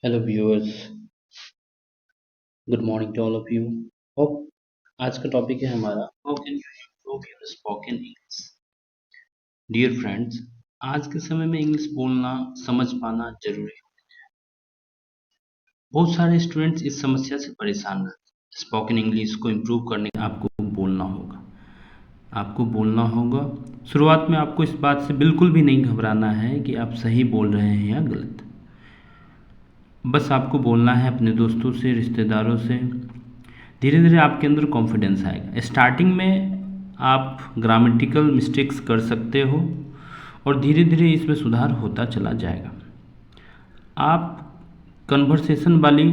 Hello viewers. Good morning to all of you. Hope आज का topic है हमारा how can you improve your spoken English. Dear friends, आज के समय में इंग्लिश बोलना समझ पाना जरूरी है। बहुत सारे स्टूडेंट्स इस समस्या से परेशान हैं। स्पोकन इंग्लिश को इम्प्रूव करने के लिए आपको बोलना होगा। शुरुआत में आपको इस बात से बिल्कुल भी नहीं घबराना है कि आप सही बोल रहे हैं या गलत। बस आपको बोलना है अपने दोस्तों से, रिश्तेदारों से। धीरे धीरे आपके अंदर कॉन्फिडेंस आएगा। स्टार्टिंग में आप ग्रामेटिकल मिस्टेक्स कर सकते हो और धीरे धीरे इसमें सुधार होता चला जाएगा। आप कन्वर्सेशन वाली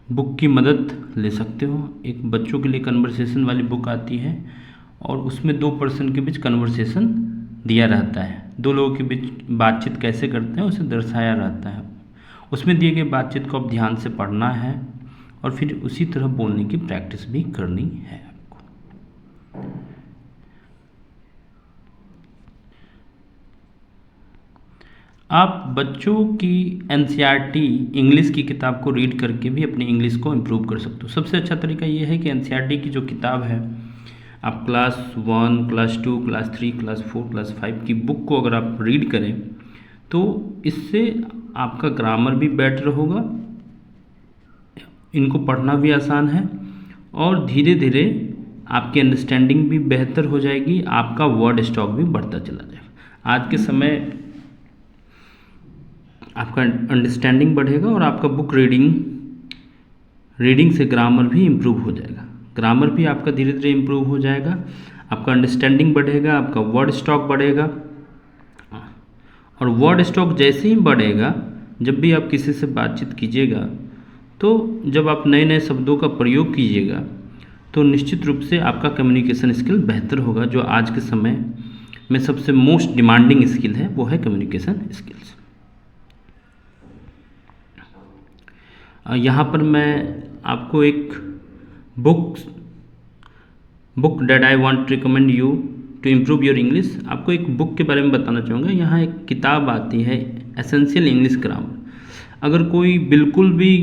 बुक की मदद ले सकते हो। एक बच्चों के लिए कन्वर्सेशन वाली बुक आती है और उसमें दो पर्सन के बीच कन्वर्सेशन दिया रहता है। दो लोगों के बीच बातचीत कैसे करते हैं उसे दर्शाया रहता है। उसमें दिए गए बातचीत को आप ध्यान से पढ़ना है और फिर उसी तरह बोलने की प्रैक्टिस भी करनी है आपको। आप बच्चों की एनसीईआरटी इंग्लिश की किताब को रीड करके भी अपनी इंग्लिश को इम्प्रूव कर सकते हो। सबसे अच्छा तरीका ये है कि एनसीईआरटी की जो किताब है, आप class 1, class 2, class 3, class 4, class 5 की बुक को अगर आप रीड करें तो इससे आपका ग्रामर भी बेटर होगा, इनको पढ़ना भी आसान है और धीरे धीरे आपकी अंडरस्टैंडिंग भी बेहतर हो जाएगी, आपका वर्ड स्टॉक भी बढ़ता चला जाएगा। आज के समय आपका अंडरस्टैंडिंग बढ़ेगा और आपका बुक रीडिंग से ग्रामर भी इम्प्रूव हो जाएगा। ग्रामर भी आपका धीरे धीरे इम्प्रूव हो जाएगा, आपका अंडरस्टैंडिंग बढ़ेगा, आपका वर्ड स्टॉक बढ़ेगा। और वर्ड स्टॉक जैसे ही बढ़ेगा, जब भी आप किसी से बातचीत कीजिएगा तो जब आप नए नए शब्दों का प्रयोग कीजिएगा तो निश्चित रूप से आपका कम्युनिकेशन स्किल बेहतर होगा। जो आज के समय में सबसे मोस्ट डिमांडिंग स्किल है वो है कम्युनिकेशन स्किल्स। यहाँ पर मैं आपको एक book that I want recommend you to improve your English, आपको एक बुक के बारे में बताना चाहूँगा। यहाँ एक किताब आती है एसेंशियल इंग्लिश ग्रामर। अगर कोई बिल्कुल भी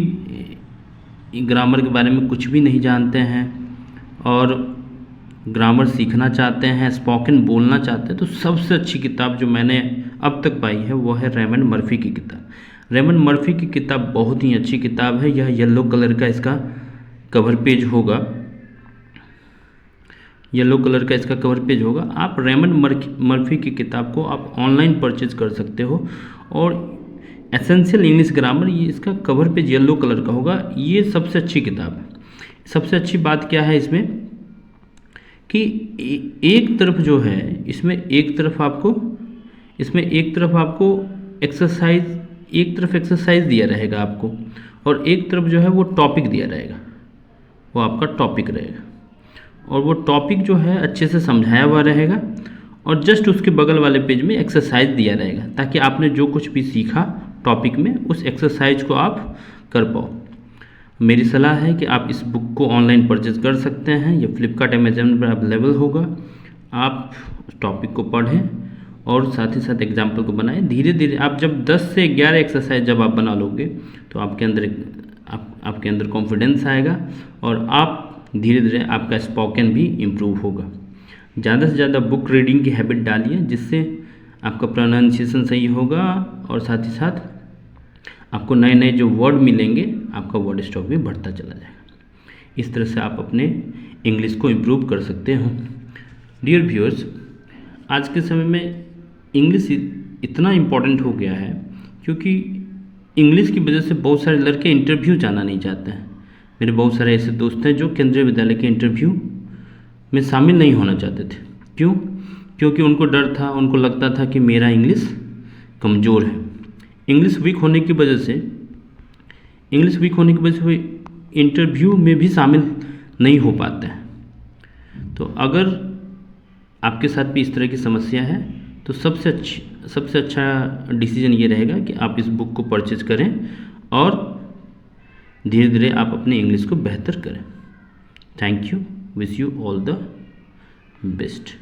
ग्रामर के बारे में कुछ भी नहीं जानते हैं और ग्रामर सीखना चाहते हैं, स्पोकन बोलना चाहते हैं, तो सबसे अच्छी किताब जो मैंने अब तक पाई है वो है रेमंड मर्फी की किताब। रेमंड मर्फी की किताब बहुत ही अच्छी किताब है। यह येलो कलर का इसका कवर पेज होगा, येलो कलर का इसका कवर पेज होगा। आप रेमंड मर्फी की किताब को आप ऑनलाइन परचेज कर सकते हो और एसेंशियल इंग्लिश ग्रामर, ये इसका कवर पेज येलो कलर का होगा। ये सबसे अच्छी किताब है। सबसे अच्छी बात क्या है इसमें कि एक तरफ जो है इसमें एक तरफ आपको एक्सरसाइज दिया रहेगा आपको, और एक तरफ जो है वो टॉपिक दिया रहेगा, वो आपका टॉपिक रहेगा और वो टॉपिक जो है अच्छे से समझाया हुआ रहेगा और जस्ट उसके बगल वाले पेज में एक्सरसाइज दिया रहेगा ताकि आपने जो कुछ भी सीखा टॉपिक में उस एक्सरसाइज को आप कर पाओ। मेरी सलाह है कि आप इस बुक को ऑनलाइन परचेज कर सकते हैं, ये फ्लिपकार्ट अमेजन पर अवेलेबल होगा। आप टॉपिक को पढ़ें और साथ ही साथ एग्जाम्पल को बनाएं। धीरे धीरे आप जब 10 से 11 एक्सरसाइज जब आप बना लोगे तो आपके अंदर कॉन्फिडेंस आएगा और आप धीरे धीरे आपका स्पोकन भी इम्प्रूव होगा। ज़्यादा से ज़्यादा बुक रीडिंग की हैबिट डालिए, जिससे आपका प्रोनाउंसिएशन सही होगा और साथ ही साथ आपको नए नए जो वर्ड मिलेंगे, आपका वर्ड स्टॉक भी बढ़ता चला जाएगा। इस तरह से आप अपने इंग्लिश को इम्प्रूव कर सकते हो। डियर व्यूअर्स, आज के समय में इंग्लिश इतना इम्पोर्टेंट हो गया है क्योंकि इंग्लिश की वजह से बहुत सारे लड़के इंटरव्यू जाना नहीं चाहते हैं। मेरे बहुत सारे ऐसे दोस्त हैं जो केंद्रीय विद्यालय के इंटरव्यू में शामिल नहीं होना चाहते थे। क्यों? क्योंकि उनको डर था, उनको लगता था कि मेरा इंग्लिश कमज़ोर है। इंग्लिश वीक होने की वजह से वो इंटरव्यू में भी शामिल नहीं हो पाते हैं। तो अगर आपके साथ भी इस तरह की समस्या है तो सबसे अच्छा डिसीजन ये रहेगा कि आप इस बुक को परचेज करें और धीरे धीरे आप अपने इंग्लिश को बेहतर करें। Thank you, wish you all the best.